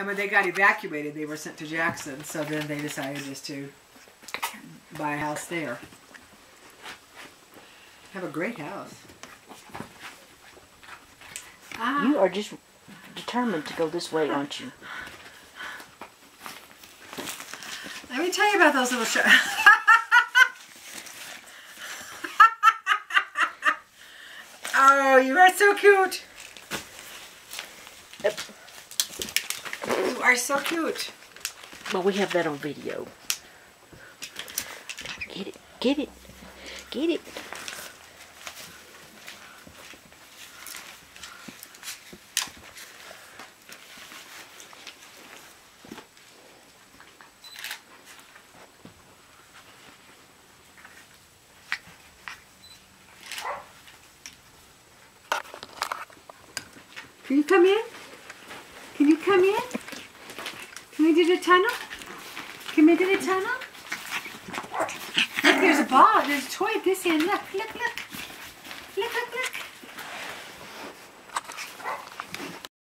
And when they got evacuated, they were sent to Jackson. So then they decided just to buy a house there. Have a great house. You are just determined to go this way, aren't you? Let me tell you about those little shows. Oh, you are so cute. You are so cute. Well, we have that on video. Get it. Get it. Get it. Can you come in? Can you come in? Can we do the tunnel? Can we do the tunnel? Look, there's a ball. There's a toy at this end. Look, look, look. Look, look, look.